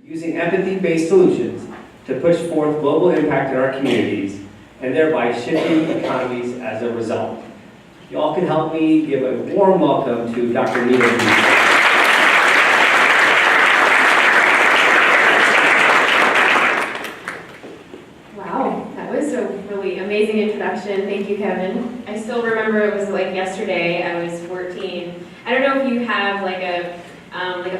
using empathy-based solutions to push forth global impact in our communities and thereby shifting economies as a result. Y'all can help me give a warm welcome to Dr. Neeta Bhushan. Wow, that was a really amazing introduction. Thank you, Kevin. I still remember it was like yesterday. I was 14. I don't know if you have like a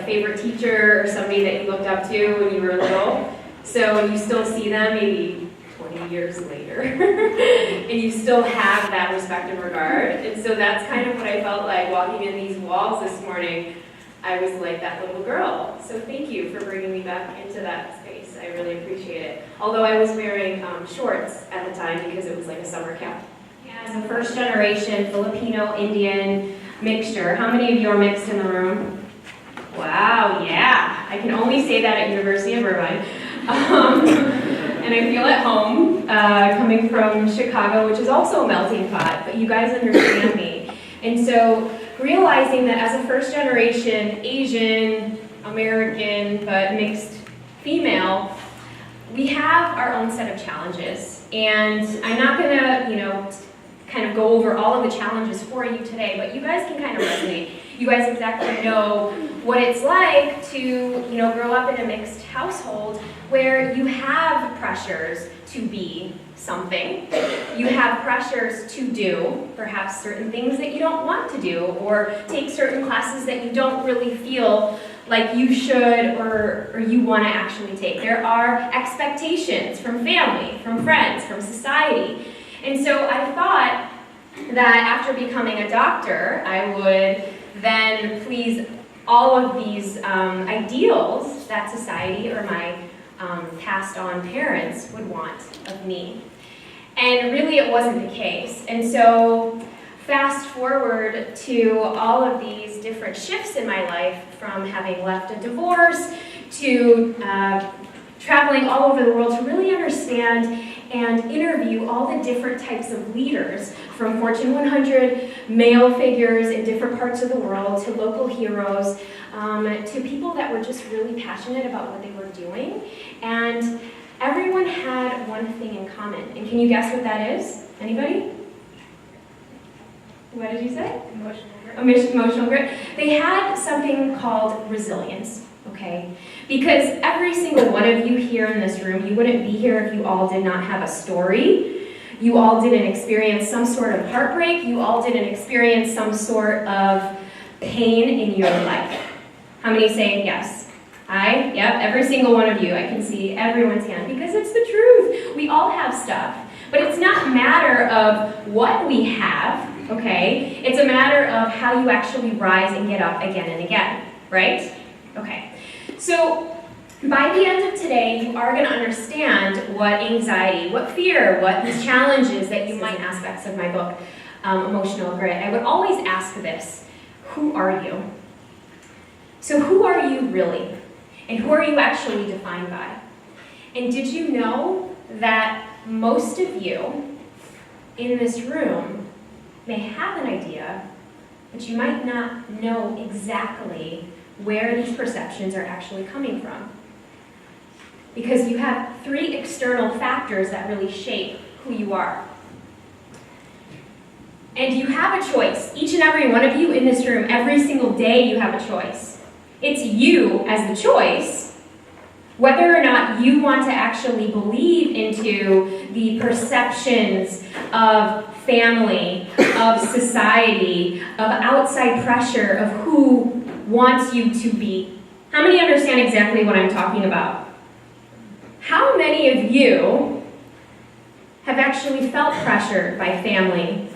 favorite teacher or somebody that you looked up to when you were little. So you still see them maybe 20 years later, and you still have that respect and regard. And so that's kind of what I felt like walking in these walls this morning. I was like that little girl. So thank you for bringing me back into that space. I really appreciate it. Although I was wearing shorts at the time because it was like a summer camp. As a first generation Filipino Indian mixture, how many of you are mixed in the room? Wow, yeah. I can only say that at University of Irvine. And I feel at home coming from Chicago, which is also a melting pot, but you guys understand me. And so realizing that as a first generation Asian, American, but mixed female, we have our own set of challenges. And I'm not gonna, kind of go over all of the challenges for you today, but you guys can kind of resonate. You guys exactly know what it's like to, grow up in a mixed household where you have pressures to be something. You have pressures to do perhaps certain things that you don't want to do, or take certain classes that you don't really feel like you should or you want to actually take. There are expectations from family, from friends, from society. And so I thought that after becoming a doctor, I would then please all of these ideals that society or my passed on parents would want of me. And really it wasn't the case. And so fast forward to all of these different shifts in my life, from having left a divorce to traveling all over the world to really understand and interview all the different types of leaders, from Fortune 100 male figures in different parts of the world to local heroes, to people that were just really passionate about what they were doing. And everyone had one thing in common. And can you guess what that is? Anybody? What did you say? Emotional grit. They had something called resilience, okay? Because every single one of you here in this room, you wouldn't be here if you all did not have a story. You all didn't experience some sort of heartbreak. You all didn't experience some sort of pain in your life. How many say yes? Yep, every single one of you. I can see everyone's hand, because it's the truth. We all have stuff. But it's not a matter of what we have, okay? It's a matter of how you actually rise and get up again and again, right? Okay. So by the end of today, you are going to understand what anxiety, what fear, what these challenges that you might aspects of my book, Emotional Grit. I would always ask this: who are you? So who are you really? And who are you actually defined by? And did you know that most of you in this room may have an idea, but you might not know exactly where these perceptions are actually coming from? Because you have three external factors that really shape who you are. And you have a choice. Each and every one of you in this room, every single day you have a choice. It's you as the choice, whether or not you want to actually believe into the perceptions of family, of society, of outside pressure, of who wants you to be. How many understand exactly what I'm talking about? How many of you have actually felt pressured by family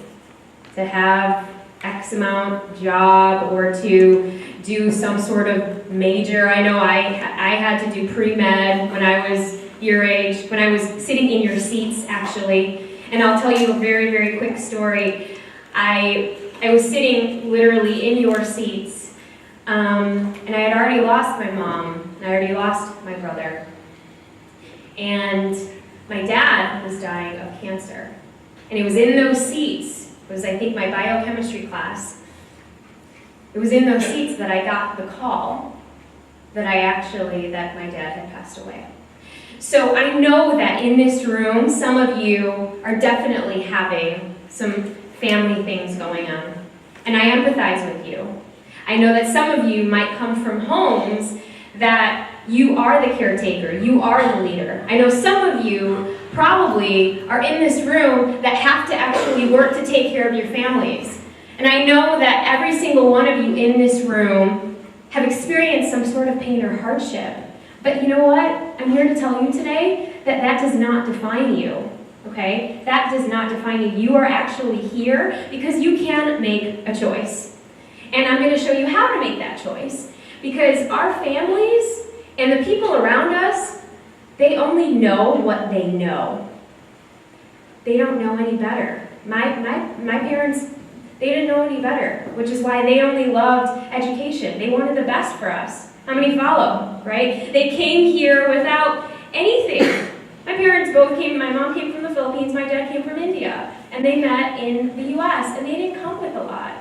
to have X amount job or to do some sort of major? I know I had to do pre-med when I was your age, when I was sitting in your seats, actually. And I'll tell you a very, very quick story. I was sitting literally in your seats, and I had already lost my mom, and I already lost my brother. And my dad was dying of cancer. And it was in those seats, it was, I think, my biochemistry class. It was in those seats that I got the call that that my dad had passed away. So I know that in this room, some of you are definitely having some family things going on. And I empathize with you. I know that some of you might come from homes that you are the caretaker, you are the leader. I know some of you probably are in this room that have to actually work to take care of your families. And I know that every single one of you in this room have experienced some sort of pain or hardship. But you know what? I'm here to tell you today that that does not define you, okay? That does not define you. You are actually here because you can make a choice. And I'm going to show you how to make that choice. Because our families and the people around us, they only know what they know. They don't know any better. My parents, they didn't know any better, which is why they only loved education. They wanted the best for us. How many follow, right? They came here without anything. My parents both came, my mom came from the Philippines, my dad came from India, and they met in the US, and they didn't come with a lot.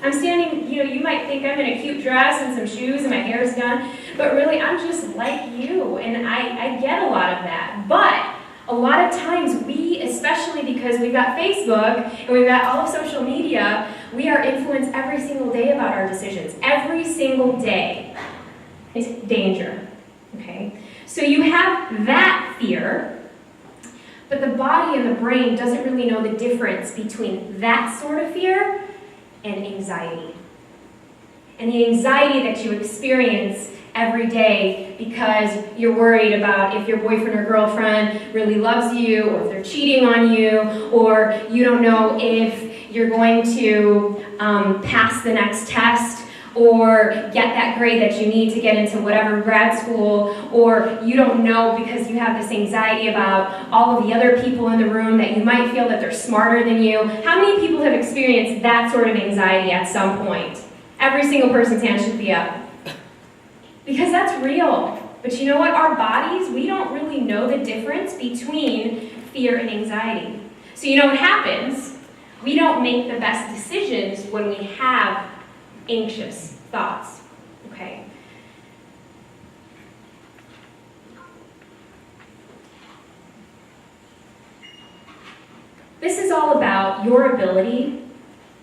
I'm standing, you might think I'm in a cute dress and some shoes and my hair's done, but really I'm just like you, and I get a lot of that. But a lot of times we, especially because we've got Facebook and we've got all of social media, we are influenced every single day about our decisions. Every single day. It's danger, okay? So you have that fear, but the body and the brain doesn't really know the difference between that sort of fear and anxiety. And the anxiety that you experience every day because you're worried about if your boyfriend or girlfriend really loves you, or if they're cheating on you, or you don't know if you're going to pass the next test, or get that grade that you need to get into whatever grad school, or you don't know because you have this anxiety about all of the other people in the room that you might feel that they're smarter than you. How many people have experienced that sort of anxiety at some point? Every single person's hand should be up. Because that's real. But you know what? Our bodies, we don't really know the difference between fear and anxiety. So you know what happens? We don't make the best decisions when we have anxious thoughts, okay? This is all about your ability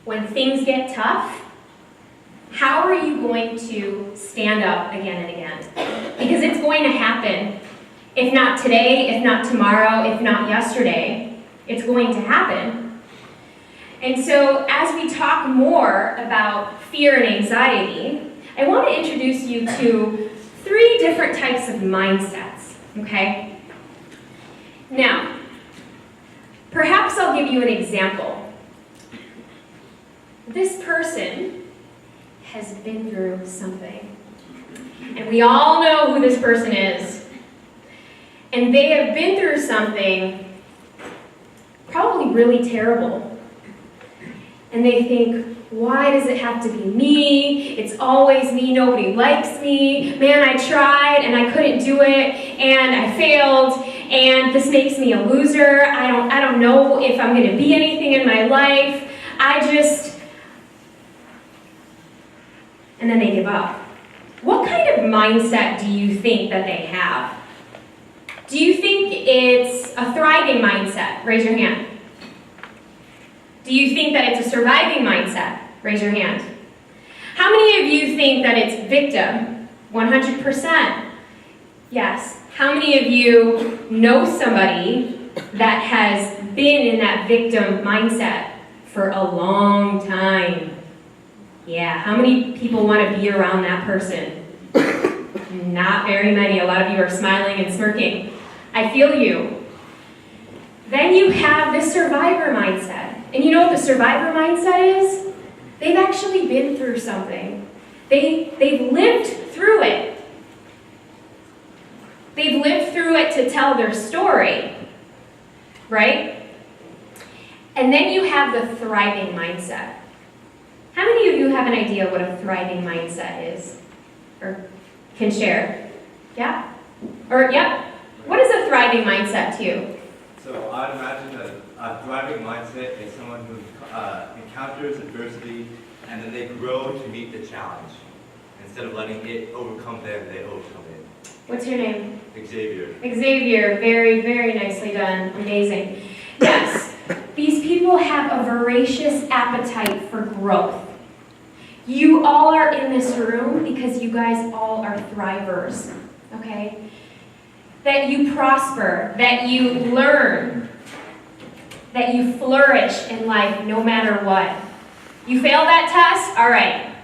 when things get tough. How are you going to stand up again and again? Because it's going to happen. If not today, if not tomorrow, if not yesterday, it's going to happen. And so as we talk more about fear and anxiety, I want to introduce you to 3 different types of mindsets, okay? Now, perhaps I'll give you an example. This person has been through something, and we all know who this person is. And they have been through something probably really terrible. And they think, why does it have to be me? It's always me, nobody likes me. Man, I tried and I couldn't do it, and I failed, and this makes me a loser. I don't know if I'm gonna be anything in my life. And then they give up. What kind of mindset do you think that they have? Do you think it's a thriving mindset? Raise your hand. Do you think that it's a surviving mindset? Raise your hand. How many of you think that it's victim? 100%. Yes. How many of you know somebody that has been in that victim mindset for a long time? Yeah. How many people want to be around that person? Not very many. A lot of you are smiling and smirking. I feel you. Then you have the survivor mindset. And you know what the survivor mindset is? They've actually been through something. They've lived through it. They've lived through it to tell their story, right? And then you have the thriving mindset. How many of you have an idea what a thriving mindset is? Or can share? Yeah? Or, yep. What is a thriving mindset to you? So I'd imagine that a thriving mindset is someone who encounters adversity and then they grow to meet the challenge. Instead of letting it overcome them, they overcome it. What's your name? Xavier. Xavier, very, very nicely done. Amazing. Yes, these people have a voracious appetite for growth. You all are in this room because you guys all are thrivers, okay? That you prosper, that you learn, that you flourish in life no matter what. You failed that test? All right.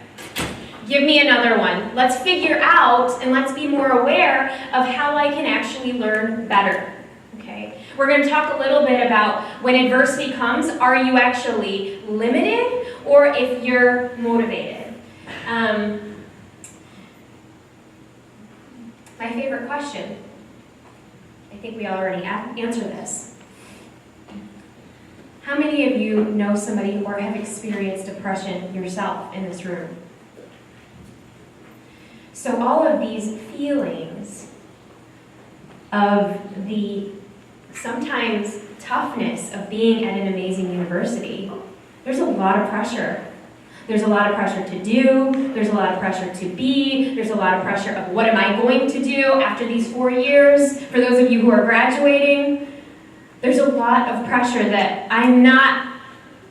Give me another one. Let's figure out and let's be more aware of how I can actually learn better. Okay? We're going to talk a little bit about when adversity comes, are you actually limited or if you're motivated? My favorite question. I think we already answered this. How many of you know somebody or have experienced depression yourself in this room? So all of these feelings of the sometimes toughness of being at an amazing university, there's a lot of pressure. There's a lot of pressure to do, there's a lot of pressure to be, there's a lot of pressure of what am I going to do after these 4 years? For those of you who are graduating, there's a lot of pressure that I'm not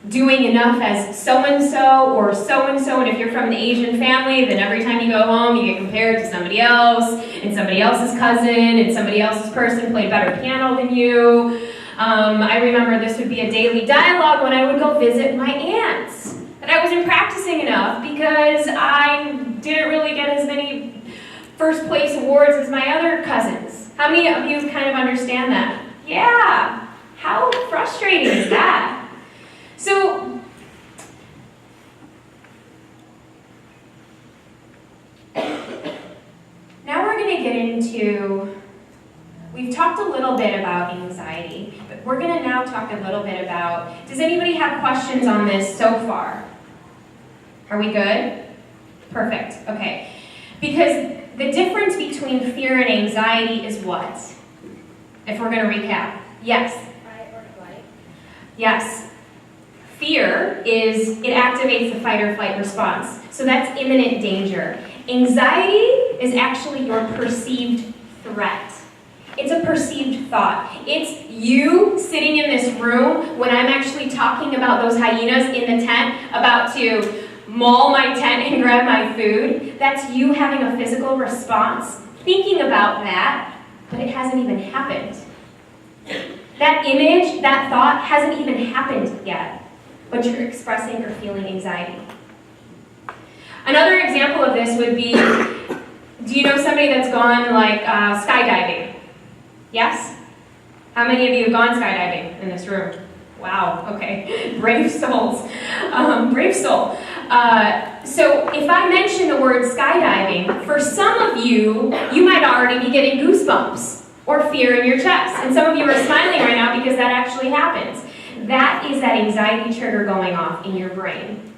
doing enough as so-and-so or so-and-so, and if you're from the Asian family, then every time you go home, you get compared to somebody else, and somebody else's cousin, and somebody else's person played better piano than you. I remember this would be a daily dialogue when I would go visit my aunts. And I wasn't practicing enough because I didn't really get as many first place awards as my other cousins. How many of you kind of understand that? Yeah, how frustrating is that? So, now we're going to get into, we've talked a little bit about anxiety, but we're going to now talk a little bit about, does anybody have questions on this so far? Are we good? Perfect, okay. Because the difference between fear and anxiety is what? If we're going to recap. Yes? Fight or flight. Yes. Fear is, it activates the fight or flight response. So that's imminent danger. Anxiety is actually your perceived threat. It's a perceived thought. It's you sitting in this room when I'm actually talking about those hyenas in the tent about to maul my tent and grab my food. That's you having a physical response, thinking about that, but it hasn't even happened. That image, that thought hasn't even happened yet, but you're expressing or feeling anxiety. Another example of this would be, do you know somebody that's gone like skydiving? Yes? How many of you have gone skydiving in this room? Wow, okay, brave souls, brave soul. So if I mention the word skydiving, for some of you, you might already be getting goosebumps or fear in your chest. And some of you are smiling right now because that actually happens. That is that anxiety trigger going off in your brain.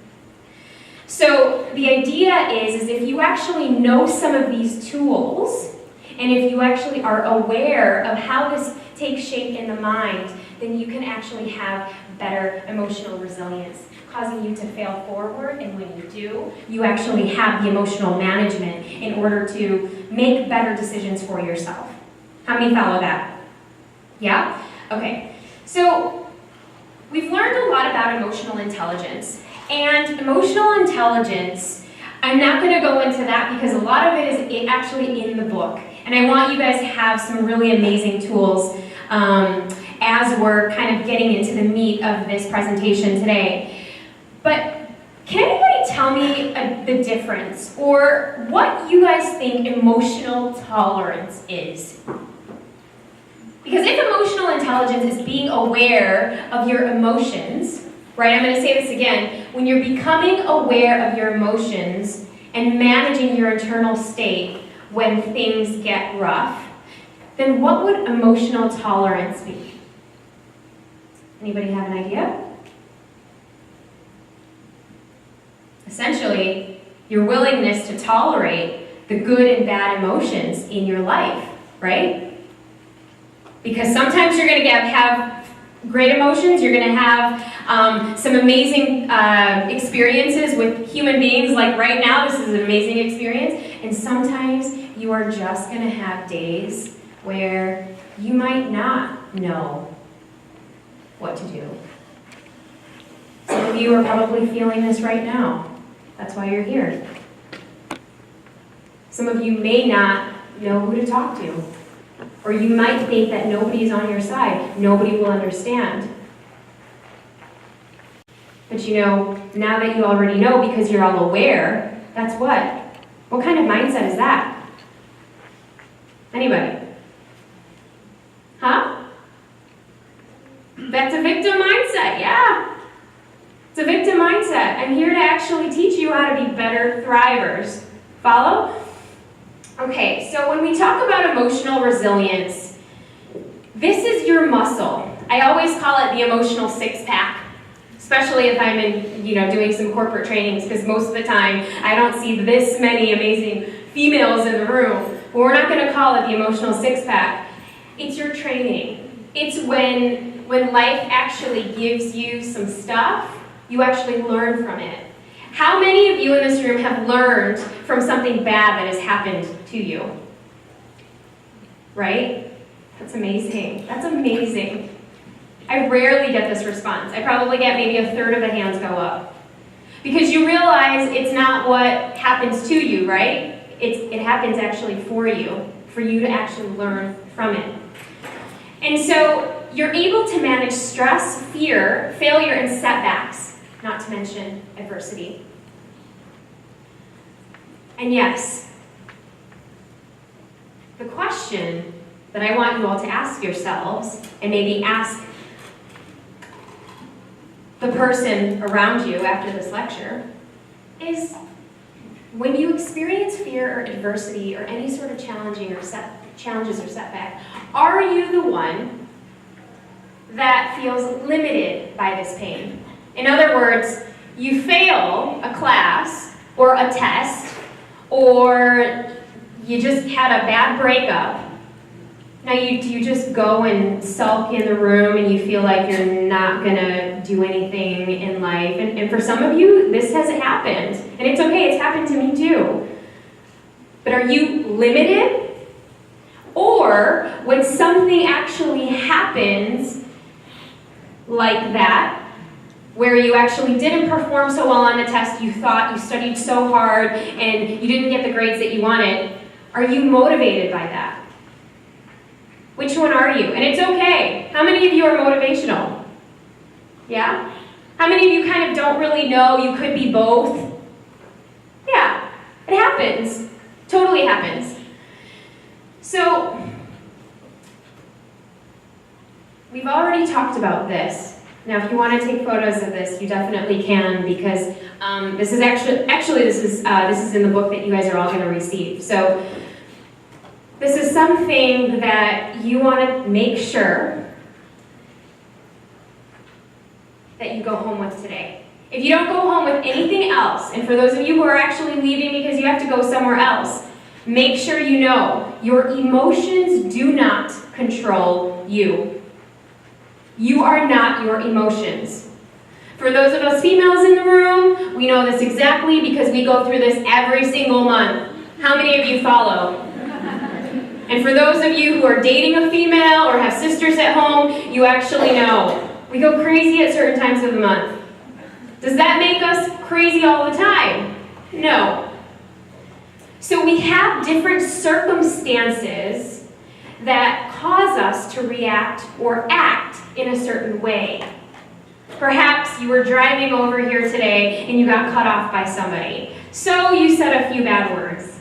So the idea is if you actually know some of these tools, and if you actually are aware of how this takes shape in the mind, then you can actually have better emotional resilience, causing you to fail forward, and when you do, you actually have the emotional management in order to make better decisions for yourself. How many follow that? Yeah? Okay. So, we've learned a lot about emotional intelligence, and emotional intelligence, I'm not going to go into that because a lot of it is actually in the book, and I want you guys to have some really amazing tools as we're kind of getting into the meat of this presentation today. But can anybody tell me the difference or what you guys think emotional tolerance is? Because if emotional intelligence is being aware of your emotions, right, I'm going to say this again, when you're becoming aware of your emotions and managing your internal state when things get rough, then what would emotional tolerance be? Anybody have an idea? Essentially, your willingness to tolerate the good and bad emotions in your life, right? Because sometimes you're going to have great emotions. You're going to have some amazing experiences with human beings. Like right now, this is an amazing experience. And sometimes you are just going to have days where you might not know what to do. Some of you are probably feeling this right now. That's why you're here. Some of you may not know who to talk to. Or you might think that nobody is on your side. Nobody will understand. But you know, now that you already know because you're all aware, that's what? What kind of mindset is that? Anybody? Huh? That's a victim mindset, yeah. It's a victim mindset. I'm here to actually teach you how to be better thrivers. Follow? Okay, so when we talk about emotional resilience, this is your muscle. I always call it the emotional six-pack, especially if I'm in, doing some corporate trainings, because most of the time I don't see this many amazing females in the room. But we're not going to call it the emotional six-pack. It's your training. It's when life actually gives you some stuff, you actually learn from it. How many of you in this room have learned from something bad that has happened to you? Right? That's amazing. That's amazing. I rarely get this response. I probably get maybe a third of the hands go up. Because you realize it's not what happens to you, right? It happens actually for you to actually learn from it. And so you're able to manage stress, fear, failure, and setbacks, not to mention adversity. And yes, the question that I want you all to ask yourselves, and maybe ask the person around you after this lecture, is when you experience fear or adversity or any sort of challenges or setback, are you the one that feels limited by this pain? In other words, you fail a class or a test, or you just had a bad breakup. Now do you just go and sulk in the room and you feel like you're not gonna do anything in life? And for some of you, this hasn't happened. And it's okay, it's happened to me too. But are you limited? Or when something actually happens like that, where you actually didn't perform so well on the test, you thought you studied so hard and you didn't get the grades that you wanted, are you motivated by that? Which one are you? And it's okay. How many of you are motivational? Yeah? How many of you kind of don't really know? You could be both. Yeah, it happens. Totally happens. So, we've already talked about this. Now, if you want to take photos of this, you definitely can, because this is this is in the book that you guys are all going to receive. So, this is something that you want to make sure that you go home with today. If you don't go home with anything else, and for those of you who are actually leaving because you have to go somewhere else, make sure you know your emotions do not control you. You are not your emotions. For those of us females in the room, we know this exactly because we go through this every single month. How many of you follow? And for those of you who are dating a female or have sisters at home, you actually know. We go crazy at certain times of the month. Does that make us crazy all the time? No. So we have different circumstances that cause us to react or act in a certain way. Perhaps you were driving over here today and you got cut off by somebody. So you said a few bad words.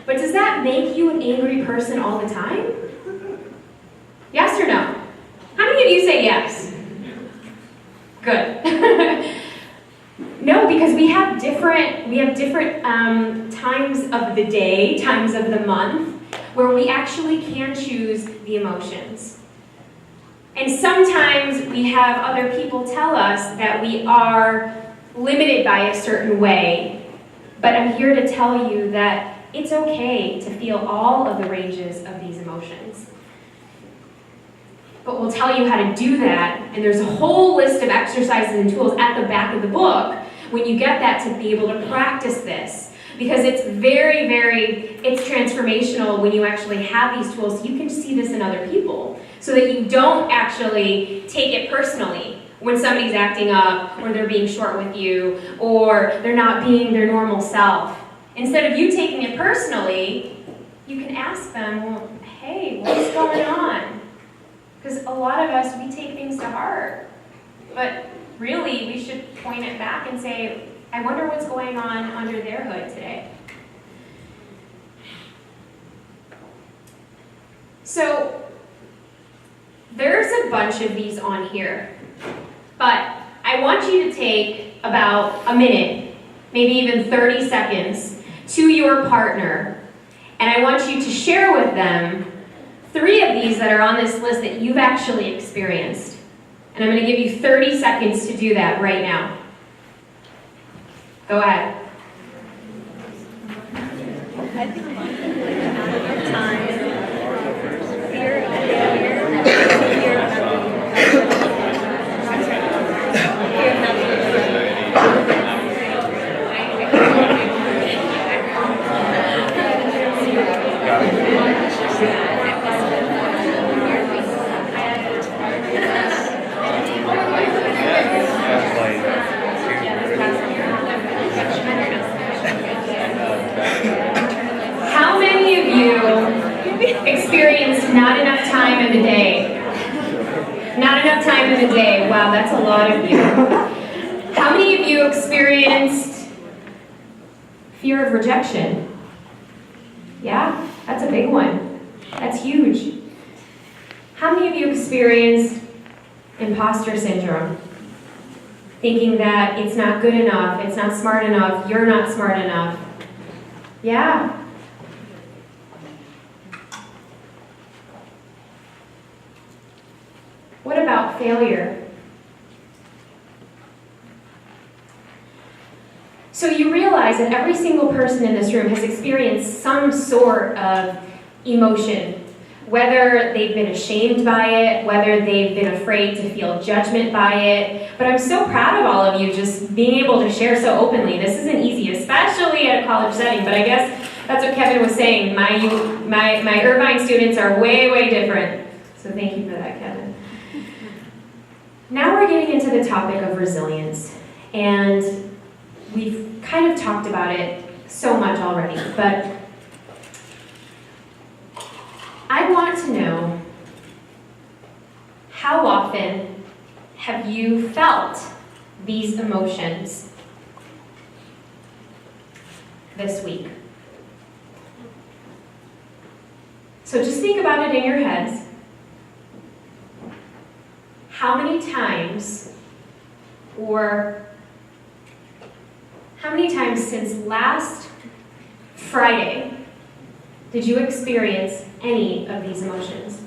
But does that make you an angry person all the time? Yes or no? How many of you say yes? Good. No, because we have different times of the day, times of the month, where we actually can choose the emotions. And sometimes we have other people tell us that we are limited by a certain way, but I'm here to tell you that it's okay to feel all of the ranges of these emotions. but we'll tell you how to do that, and there's a whole list of exercises and tools at the back of the book when you get that to be able to practice this. Because it's very, it's transformational when you actually have these tools. So you can see this in other people so that you don't actually take it personally when somebody's acting up or they're being short with you or they're not being their normal self. Instead of you taking it personally, you can ask them, well, hey, what's going on? Because a lot of us, we take things to heart. But really, we should point it back and say, I wonder what's going on under their hood today. So, there's a bunch of these on here, but I want you to take about a minute, maybe even 30 seconds, to your partner, and I want you to share with them 3 of these that are on this list that you've actually experienced. And I'm going to give you 30 seconds to do that right now. Go ahead. I think time, fear of failure, fear of How many of you experienced not enough time in the day? Not enough time in the day. Wow, that's a lot of you. How many of you experienced fear of rejection? Yeah, that's a big one. That's huge. How many of you experienced imposter syndrome? Thinking that it's not good enough, it's not smart enough, you're not smart enough. Yeah. What about failure? So you realize that every single person in this room has experienced some sort of emotion, whether they've been ashamed by it, whether they've been afraid to feel judgment by it. But I'm so proud of all of you just being able to share so openly. This isn't easy, especially at a college setting, but I guess that's what Kevin was saying. My Irvine students are way different. So thank you for that, Kevin. Now we're getting into the topic of resilience. And we've kind of talked about it so much already, but I want to know, how often have you felt these emotions this week? So just think about it in your heads. How many times, or how many times since last Friday did you experience any of these emotions?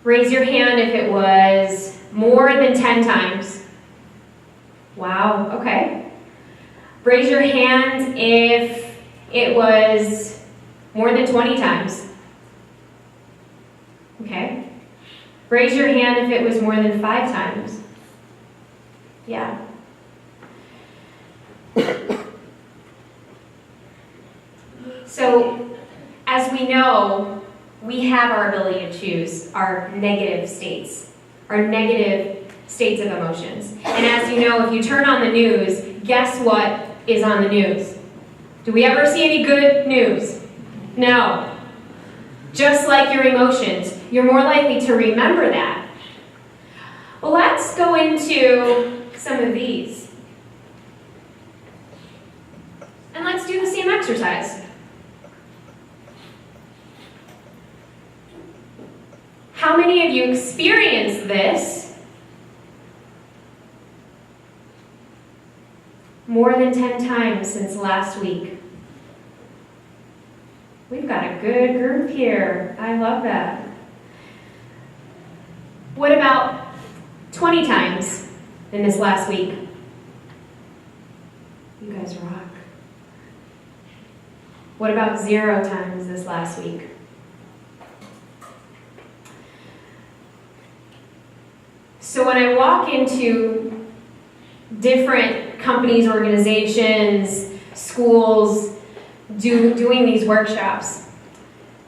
Raise your hand if it was more than 10 times. Wow, okay. Raise your hand if it was more than 20 times. Okay. Raise your hand if it was more than 5 times. Yeah. So, as we know, we have our ability to choose our negative states of emotions. And as you know, if you turn on the news, guess what is on the news? Do we ever see any good news? No. Just like your emotions, you're more likely to remember that. Well, let's go into some of these. And let's do the same exercise. How many of you experienced this more than 10 times since last week? We've got a good group here. I love that. What about 20 times in this last week? You guys rock. What about 0 times this last week? So when I walk into different companies, organizations, schools, doing these workshops,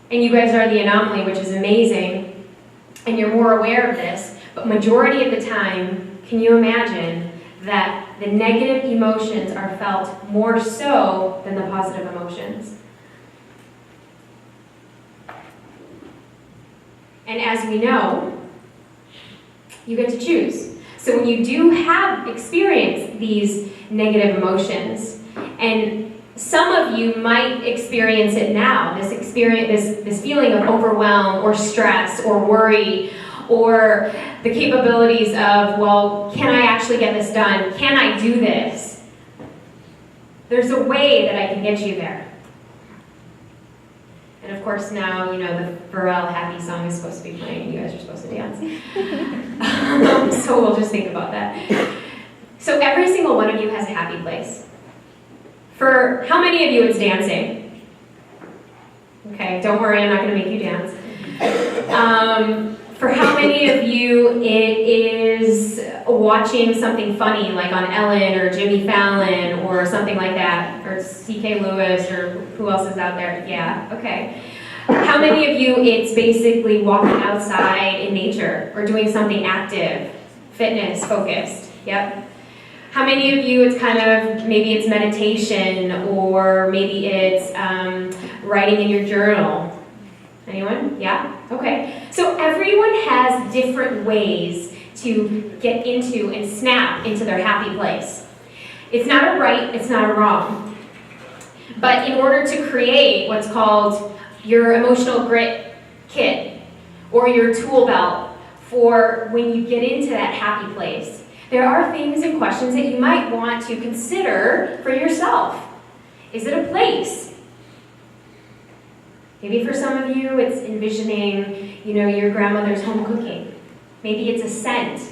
and you guys are the anomaly, which is amazing, and you're more aware of this, but majority of the time, can you imagine that the negative emotions are felt more so than the positive emotions? And as we know, you get to choose. So when you do have experienced these negative emotions, and some of you might experience it now, this feeling of overwhelm or stress or worry, or the capabilities of, well, can I actually get this done? Can I do this? There's a way that I can get you there. And of course now, you know, the Pharrell Happy song is supposed to be playing, and you guys are supposed to dance. So we'll just think about that. So every single one of you has a happy place. For how many of you it's dancing? Okay, don't worry, I'm not going to make you dance. For how many of you it is watching something funny, like on Ellen or Jimmy Fallon or something like that, or C.K. Lewis, or who else is out there? Yeah, okay. How many of you it's basically walking outside in nature or doing something active, fitness focused? Yep. How many of you it's kind of, maybe it's meditation, or maybe it's writing in your journal? Anyone? Yeah? Okay. So everyone has different ways to get into and snap into their happy place. It's not a right, it's not a wrong. But in order to create what's called your emotional grit kit, or your tool belt for when you get into that happy place, there are things and questions that you might want to consider for yourself. Is it a place? Maybe for some of you, it's envisioning, you know, your grandmother's home cooking. Maybe it's a scent.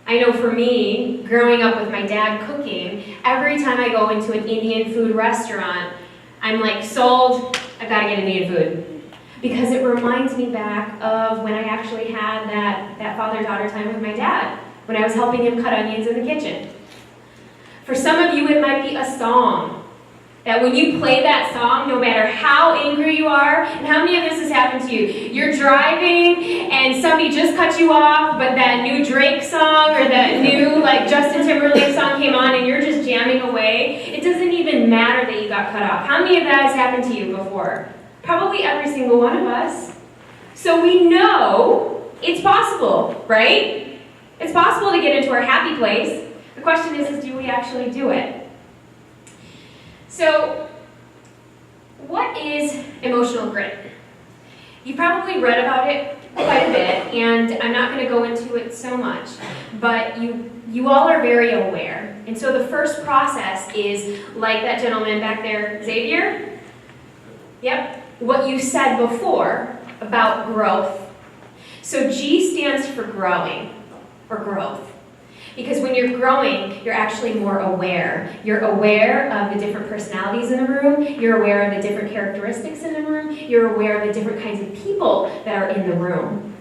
I know for me, growing up with my dad cooking, every time I go into an Indian food restaurant, I'm like, sold, I've got to get Indian food. Because it reminds me back of when I actually had that father-daughter time with my dad, when I was helping him cut onions in the kitchen. For some of you, it might be a song. That when you play that song, no matter how angry you are, and how many of this has happened to you, you're driving and somebody just cut you off, but that new Drake song or that new like Justin Timberlake song came on and you're just jamming away, it doesn't even matter that you got cut off. How many of that has happened to you before? Probably every single one of us. So we know it's possible, right? It's possible to get into our happy place. The question is do we actually do it? So, what is emotional grit? You've probably read about it quite a bit, and I'm not going to go into it so much, but you all are very aware. And so the first process is, like that gentleman back there, Xavier? Yep, what you said before about growth. So G stands for growing, or growth. Because when you're growing, you're actually more aware. You're aware of the different personalities in the room. You're aware of the different characteristics in the room. You're aware of the different kinds of people that are in the room.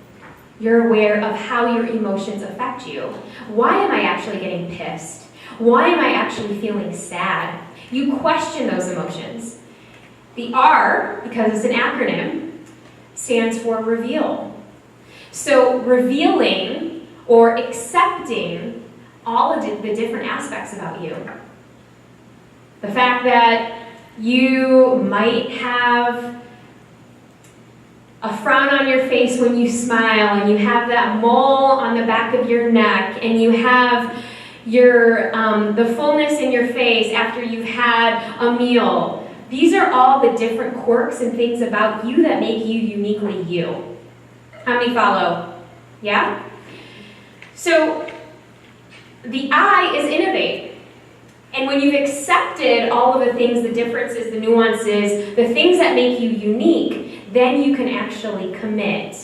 You're aware of how your emotions affect you. Why am I actually getting pissed? Why am I actually feeling sad? You question those emotions. The R, because it's an acronym, stands for reveal. So revealing or accepting all of the different aspects about you. The fact that you might have a frown on your face when you smile, and you have that mole on the back of your neck, and you have your the fullness in your face after you've had a meal. These are all the different quirks and things about you that make you uniquely you. How many follow? Yeah? So, the I is innovate. And when you've accepted all of the things, the differences, the nuances, the things that make you unique, then you can actually commit.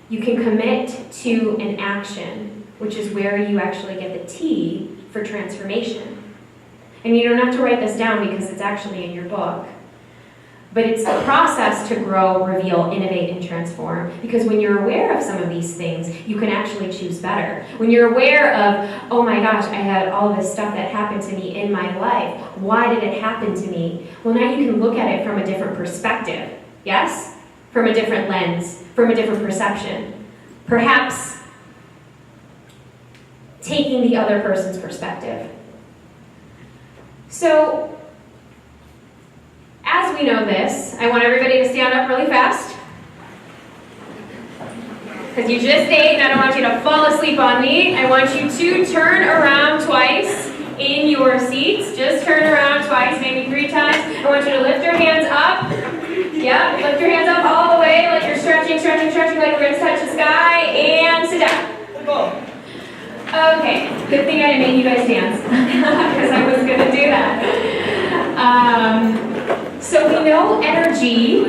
You can commit to an action, which is where you actually get the T for transformation. And you don't have to write this down because it's actually in your book. But it's the process to grow, reveal, innovate, and transform. Because when you're aware of some of these things, you can actually choose better. When you're aware of, oh my gosh, I had all this stuff that happened to me in my life. Why did it happen to me? Well, now you can look at it from a different perspective. Yes? From a different lens, from a different perception. Perhaps taking the other person's perspective. So, as we know this, I want everybody to stand up really fast. Because you just ate and I don't want you to fall asleep on me. I want you to turn around twice in your seats. Just turn around twice, maybe 3 times. I want you to lift your hands up. Yeah, lift your hands up all the way like you're stretching like we're going to touch the sky. And sit down. Okay, good thing I didn't make you guys dance. Because I was going to do that. So we know energy,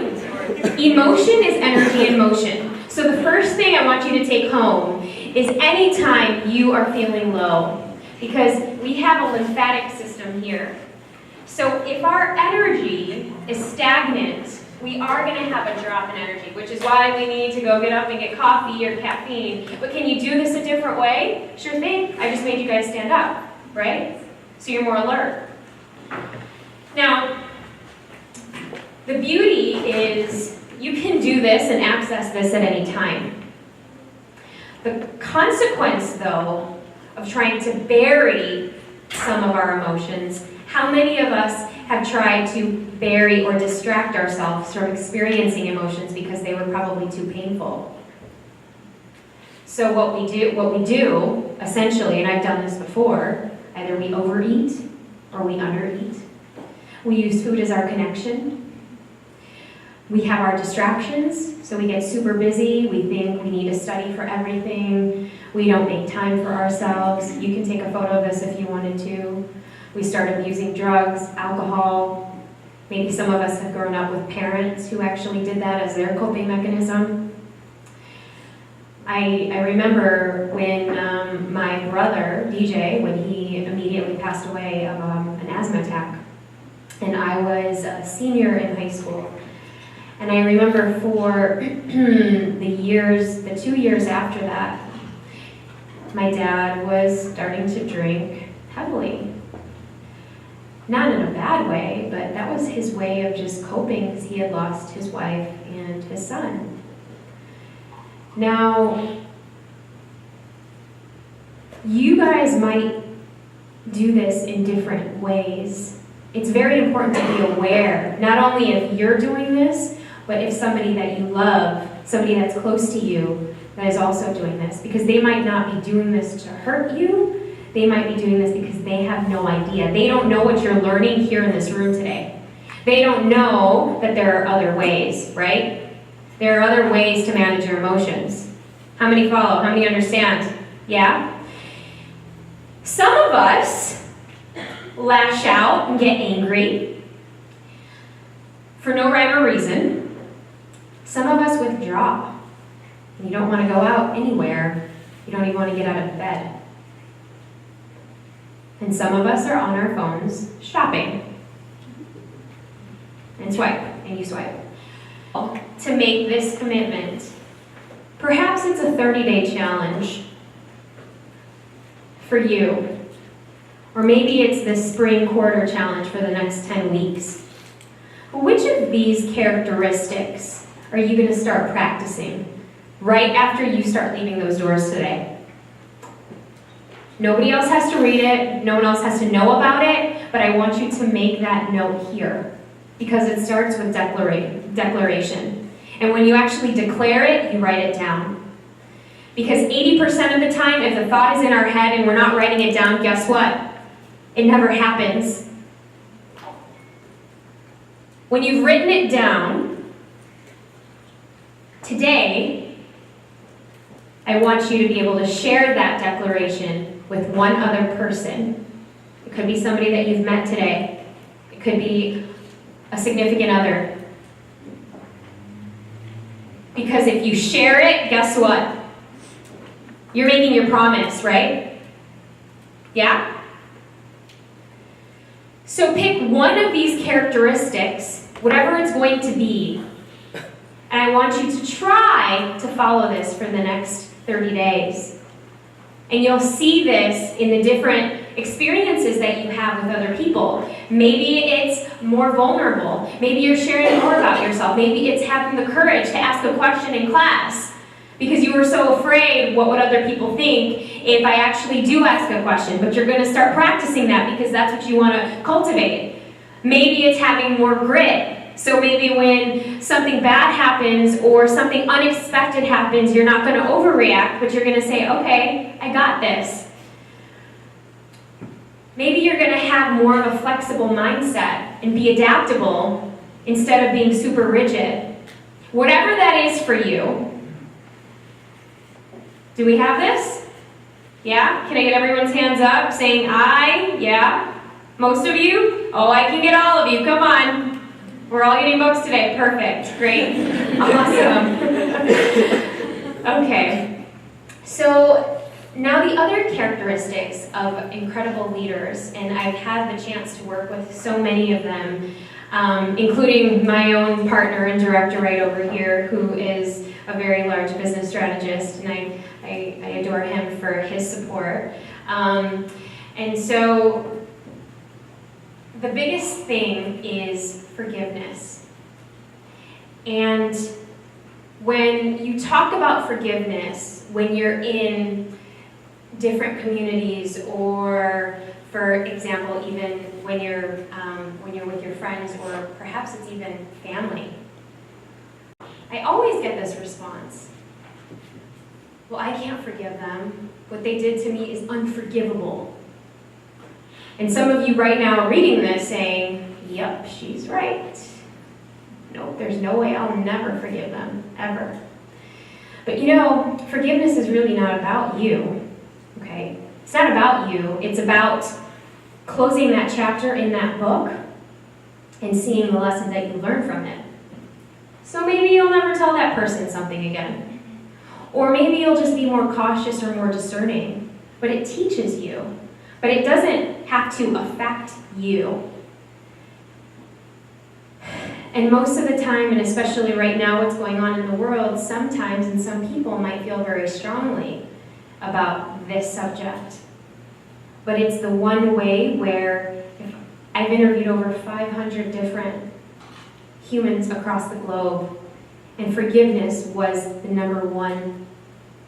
emotion is energy in motion. So the first thing I want you to take home is anytime you are feeling low, because we have a lymphatic system here. So if our energy is stagnant, we are going to have a drop in energy, which is why we need to go get up and get coffee or caffeine. But can you do this a different way? Sure thing. I just made you guys stand up, right? So you're more alert. Now, the beauty is you can do this and access this at any time. The consequence, though, of trying to bury some of our emotions, how many of us have tried to bury or distract ourselves from experiencing emotions because they were probably too painful? So what we do, essentially, and I've done this before, either we overeat or we undereat. We use food as our connection. We have our distractions, so we get super busy. We think we need to study for everything. We don't make time for ourselves. You can take a photo of this if you wanted to. We start abusing drugs, alcohol. Maybe some of us have grown up with parents who actually did that as their coping mechanism. I remember when my brother, DJ, when he immediately passed away of an asthma attack. And I was a senior in high school. And I remember for the 2 years after that, my dad was starting to drink heavily. Not in a bad way, but that was his way of just coping because he had lost his wife and his son. Now, you guys might do this in different ways. It's very important to be aware, not only if you're doing this, but if somebody that you love, somebody that's close to you, that is also doing this. Because they might not be doing this to hurt you, they might be doing this because they have no idea. They don't know what you're learning here in this room today. They don't know that there are other ways, right? There are other ways to manage your emotions. How many follow? How many understand? Yeah? Some of us lash out and get angry for no rhyme or reason. Some of us withdraw. You don't want to go out anywhere. You don't even want to get out of bed. And some of us are on our phones shopping. And swipe, and you swipe. To make this commitment. Perhaps it's a 30-day challenge for you. Or maybe it's the spring quarter challenge for the next 10 weeks. Which of these characteristics are you going to start practicing right after you start leaving those doors today? Nobody else has to read it. No one else has to know about it. But I want you to make that note here. Because it starts with declaration. And when you actually declare it, you write it down. Because 80% of the time, if the thought is in our head and we're not writing it down, guess what? It never happens. When you've written it down, today, I want you to be able to share that declaration with one other person. It could be somebody that you've met today. It could be a significant other. Because if you share it, guess what? You're making your promise, right? Yeah? So pick one of these characteristics whatever it's going to be. And I want you to try to follow this for the next 30 days. And you'll see this in the different experiences that you have with other people. Maybe it's more vulnerable. Maybe you're sharing more about yourself. Maybe it's having the courage to ask a question in class because you were so afraid what would other people think if I actually do ask a question. But you're going to start practicing that because that's what you want to cultivate. Maybe it's having more grit. So maybe when something bad happens or something unexpected happens, you're not going to overreact, but you're going to say, okay, I got this. Maybe you're going to have more of a flexible mindset and be adaptable instead of being super rigid. Whatever that is for you. Do we have this? Yeah? Can I get everyone's hands up saying I? Yeah? Most of you? Oh, I can get all of you. Come on. We're all getting books today. Perfect. Great. Awesome. Okay. So now the other characteristics of incredible leaders, and I've had the chance to work with so many of them, including my own partner and director right over here, who is a very large business strategist, and I adore him for his support. And so the biggest thing is forgiveness. And when you talk about forgiveness, when you're in different communities, or for example, even when you're with your friends, or perhaps it's even family, I always get this response. Well, I can't forgive them. What they did to me is unforgivable. And some of you right now are reading this saying, yep, she's right. Nope, there's no way, I'll never forgive them, ever. But you know, forgiveness is really not about you, okay? It's not about you. It's about closing that chapter in that book and seeing the lesson that you learned from it. So maybe you'll never tell that person something again. Or maybe you'll just be more cautious or more discerning. But it teaches you. But it doesn't have to affect you. And most of the time, and especially right now what's going on in the world, sometimes and some people might feel very strongly about this subject. But it's the one way where I've interviewed over 500 different humans across the globe, and forgiveness was the number one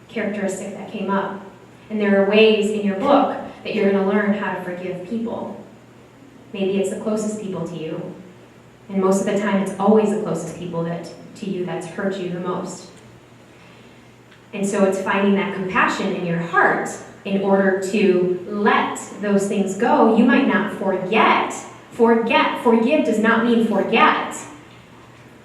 characteristic that came up. And there are ways in your book that you're going to learn how to forgive people. Maybe it's the closest people to you. And most of the time, it's always the closest people to you that's hurt you the most. And so it's finding that compassion in your heart in order to let those things go. You might not forget. Forgive does not mean forget.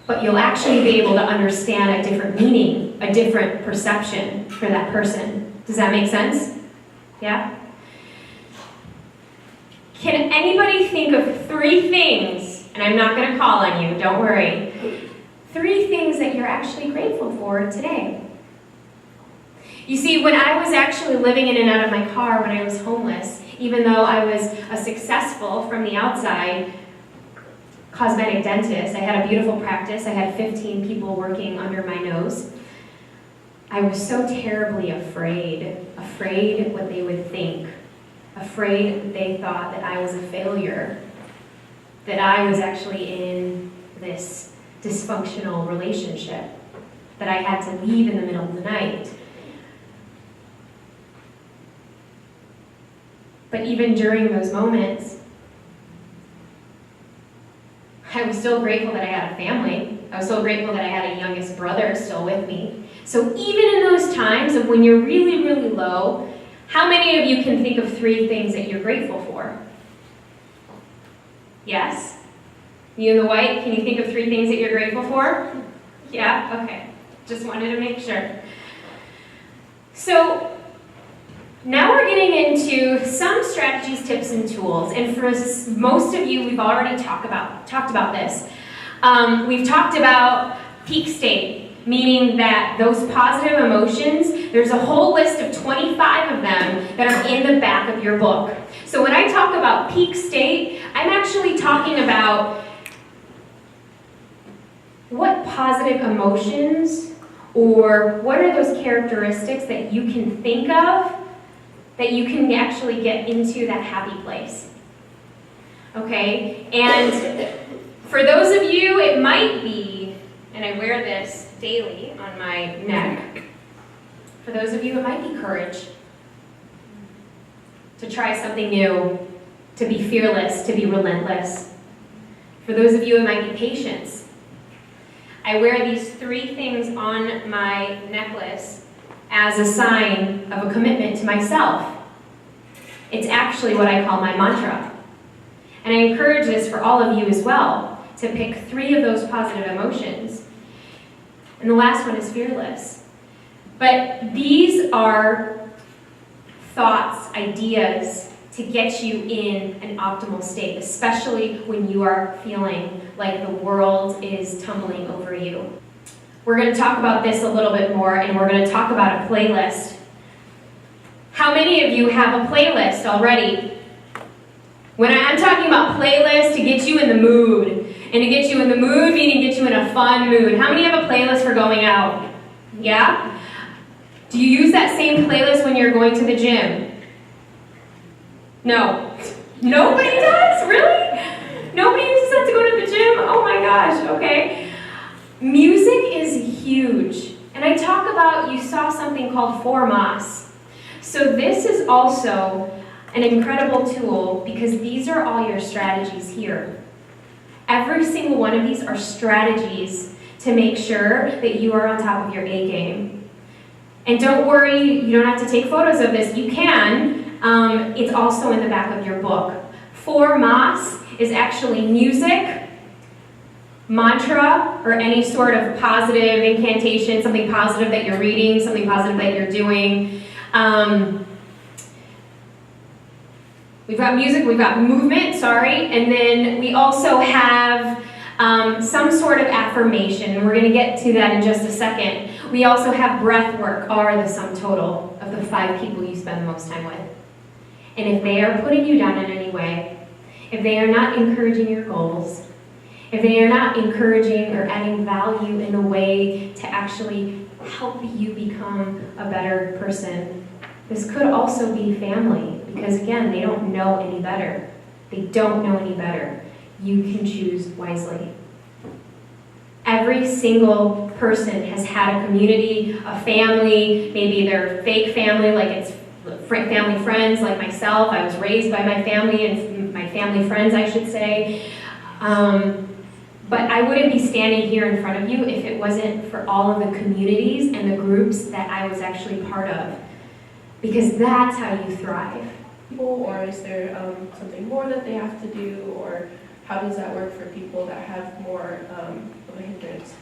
But you'll actually be able to understand a different meaning, a different perception for that person. Does that make sense? Yeah? Can anybody think of 3 things, and I'm not going to call on you, don't worry, 3 things that you're actually grateful for today? You see, when I was actually living in and out of my car when I was homeless, even though I was a successful from the outside cosmetic dentist, I had a beautiful practice, I had 15 people working under my nose, I was so terribly afraid what they would think, afraid that they thought that I was a failure, that I was actually in this dysfunctional relationship, that I had to leave in the middle of the night. But even during those moments, I was still grateful that I had a family. I was so grateful that I had a youngest brother still with me. So even in those times of when you're really, really low, how many of you can think of 3 things that you're grateful for? Yes? You in the white, can you think of 3 things that you're grateful for? Yeah? Okay. Just wanted to make sure. So now we're getting into some strategies, tips, and tools. And for most of you, we've already talked about this. We've talked about peak state, meaning that those positive emotions, there's a whole list of 25 of them that are in the back of your book. So when I talk about peak state, I'm actually talking about what positive emotions or what are those characteristics that you can think of that you can actually get into that happy place? Okay, and for those of you, it might be, and I wear this daily on my neck, for those of you, it might be courage to try something new, to be fearless, to be relentless. For those of you, it might be patience. I wear these 3 things on my necklace as a sign of a commitment to myself. It's actually what I call my mantra. And I encourage this for all of you as well, to pick 3 of those positive emotions. And the last one is fearless. But these are thoughts, ideas to get you in an optimal state, especially when you are feeling like the world is tumbling over you. We're going to talk about this a little bit more, and we're going to talk about a playlist. How many of you have a playlist already? When I'm talking about playlist, to get you in the mood, and to get you in the mood meaning get you in a fun mood. How many have a playlist for going out? Yeah? Do you use that same playlist when you're going to the gym? No. Nobody does? Really? Nobody uses that to go to the gym? Oh my gosh, okay. Music is huge. And I talk about, you saw something called 4MOS. So this is also an incredible tool because these are all your strategies here. Every single one of these are strategies to make sure that you are on top of your A game. And don't worry, you don't have to take photos of this. You can. It's also in the back of your book. 4MOS is actually music, mantra, or any sort of positive incantation, something positive that you're reading, something positive that you're doing. We've got music, we've got movement, and then we also have some sort of affirmation, and we're going to get to that in just a second. We also have breath work, are the sum total of the 5 people you spend the most time with. And if they are putting you down in any way, if they are not encouraging your goals, if they are not encouraging or adding value in a way to actually help you become a better person, this could also be family, because again, they don't know any better. They don't know any better. You can choose wisely. Every single person has had a community, a family, maybe they're fake family, like it's family friends like myself. I was raised by my family and my family friends, I should say. But I wouldn't be standing here in front of you if it wasn't for all of the communities and the groups that I was actually part of. Because that's how you thrive. Or is there something more that they have to do, or how does that work for people that have more of a hindrance?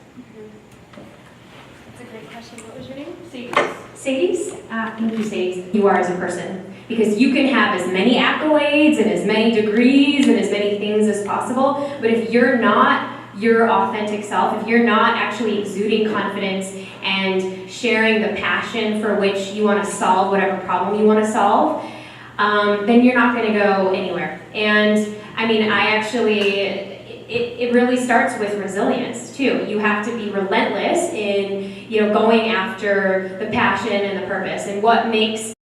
That's a great question. What was your name? Sadie. Sadie? Thank you, Sadie. You are as a person. Because you can have as many accolades and as many degrees and as many things as possible, but if you're not your authentic self, if you're not actually exuding confidence and sharing the passion for which you want to solve whatever problem you want to solve, then you're not going to go anywhere. And I mean, it really starts with resilience too. You have to be relentless in, going after the passion and the purpose. And what makes